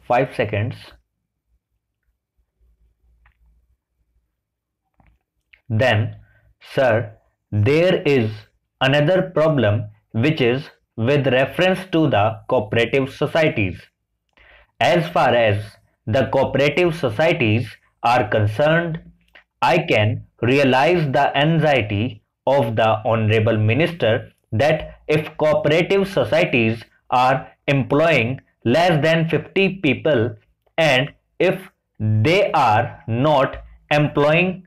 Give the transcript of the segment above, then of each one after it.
5 seconds. Then, sir, there is another problem which is with reference to the cooperative societies. As far as the cooperative societies are concerned, I can realize the anxiety of the Honorable Minister that if cooperative societies are employing less than 50 people and if they are not employing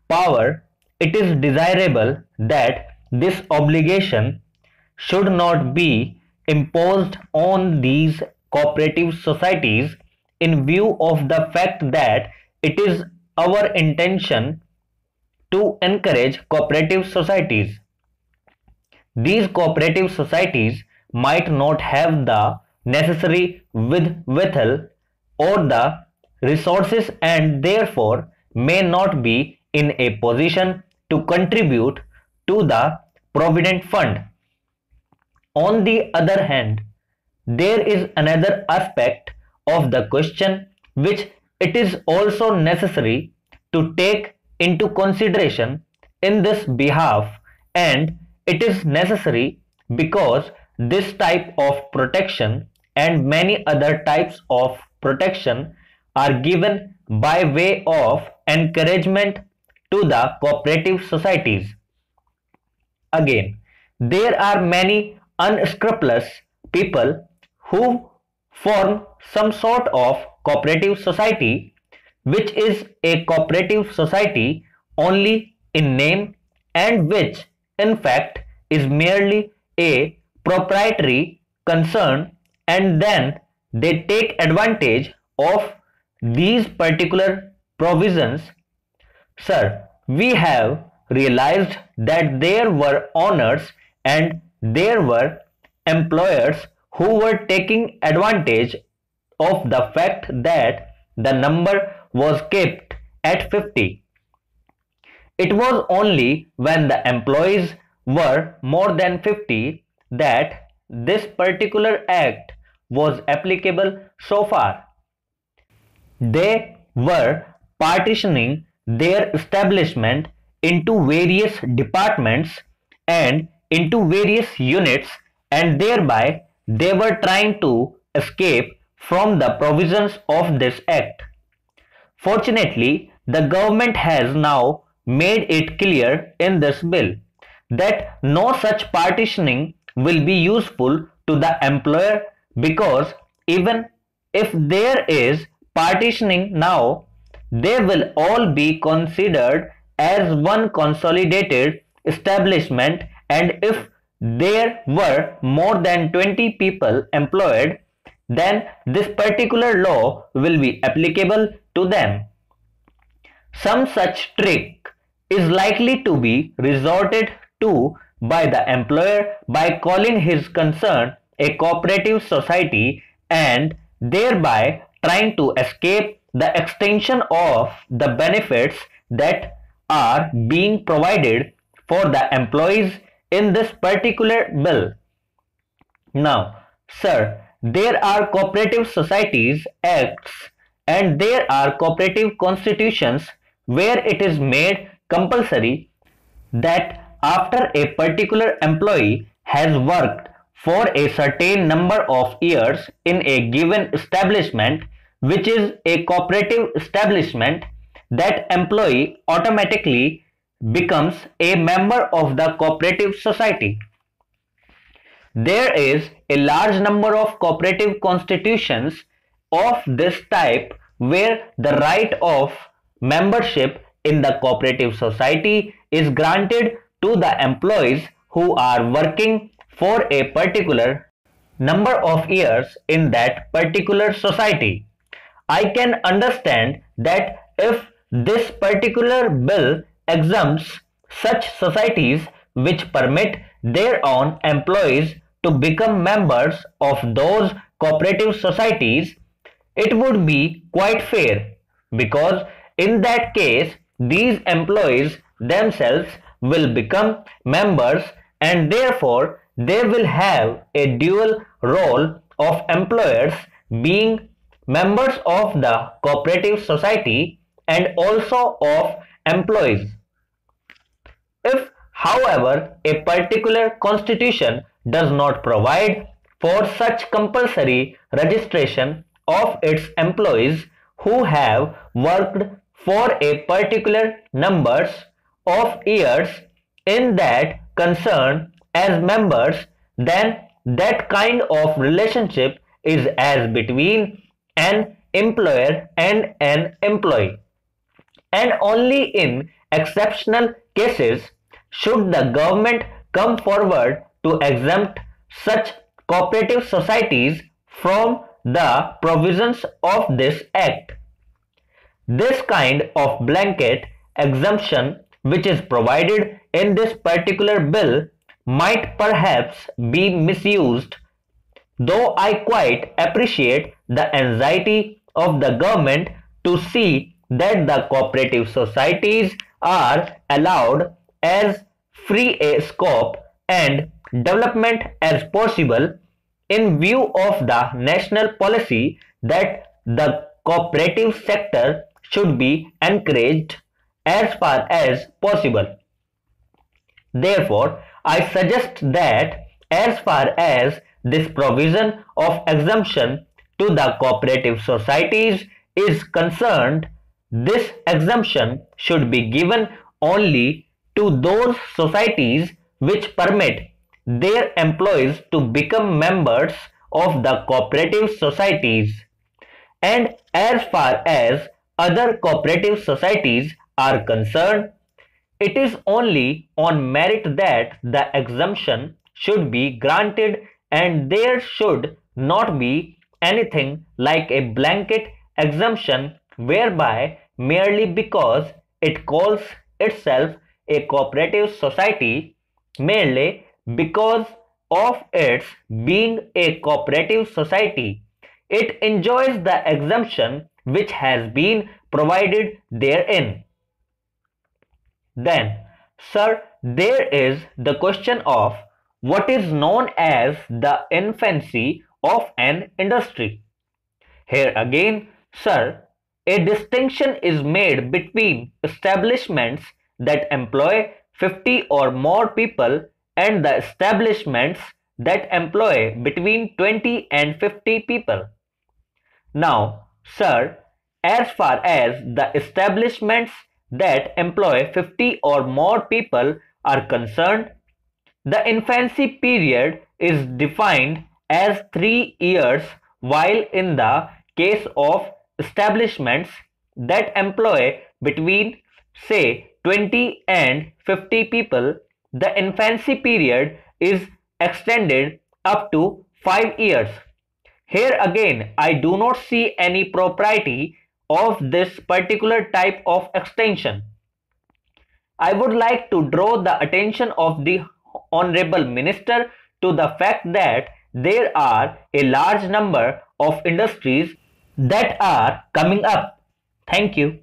power, it is desirable that this obligation should not be imposed on these cooperative societies in view of the fact that it is our intention to encourage cooperative societies. These cooperative societies might not have the necessary withal or the resources and therefore may not be in a position to contribute to the Provident Fund. On the other hand, there is another aspect of the question which it is also necessary to take into consideration in this behalf, and it is necessary because this type of protection and many other types of protection are given by way of encouragement to the cooperative societies. Again, there are many unscrupulous people who form some sort of cooperative society which is a cooperative society only in name and which in fact is merely a proprietary concern, and then they take advantage of these particular provisions. Sir, we have realized that there were owners and there were employers who were taking advantage of the fact that the number was kept at 50. It was only when the employees were more than 50 that this particular act was applicable so far. They were partitioning their establishment into various departments and into various units, and thereby they were trying to escape from the provisions of this act. Fortunately, the government has now made it clear in this bill that no such partitioning will be useful to the employer, because even if there is partitioning now, they will all be considered as one consolidated establishment, and if there were more than 20 people employed, then this particular law will be applicable to them. Some such trick is likely to be resorted to by the employer by calling his concern a cooperative society and thereby trying to escape the extension of the benefits that are being provided for the employees in this particular bill. Now, sir, there are cooperative societies acts and there are cooperative constitutions where it is made compulsory that after a particular employee has worked for a certain number of years in a given establishment, which is a cooperative establishment, that employee automatically becomes a member of the cooperative society. There is a large number of cooperative constitutions of this type where the right of membership in the cooperative society is granted to the employees who are working for a particular number of years in that particular society. I can understand that if this particular bill exempts such societies which permit their own employees to become members of those cooperative societies, it would be quite fair, because in that case these employees themselves will become members and therefore they will have a dual role of employers being members of the cooperative society and also of employees. If, however, a particular constitution does not provide for such compulsory registration of its employees who have worked for a particular numbers of years in that concern as members, then that kind of relationship is as between an employer and an employee, and only in exceptional cases should the government come forward to exempt such cooperative societies from the provisions of this Act. This kind of blanket exemption which is provided in this particular bill might perhaps be misused, though I quite appreciate the anxiety of the government to see that the cooperative societies are allowed as free a scope and development as possible in view of the national policy that the cooperative sector should be encouraged as far as possible. Therefore, I suggest that as far as this provision of exemption to the cooperative societies is concerned, this exemption should be given only to those societies which permit their employees to become members of the cooperative societies, and as far as other cooperative societies are concerned, it is only on merit that the exemption should be granted, and there should not be anything like a blanket exemption whereby merely because it calls itself a cooperative society, merely because of its being a cooperative society, it enjoys the exemption which has been provided therein. Then, sir, there is the question of what is known as the infancy of an industry. Here again, sir, a distinction is made between establishments that employ 50 or more people and the establishments that employ between 20 and 50 people. Now, sir, as far as the establishments that employ 50 or more people are concerned, the infancy period is defined as 3 years, while in the case of establishments that employ between, say, 20 and 50 people, the infancy period is extended up to 5 years. Here again, I do not see any propriety of this particular type of extension. I would like to draw the attention of the Honorable Minister to the fact that there are a large number of industries that are coming up. Thank you.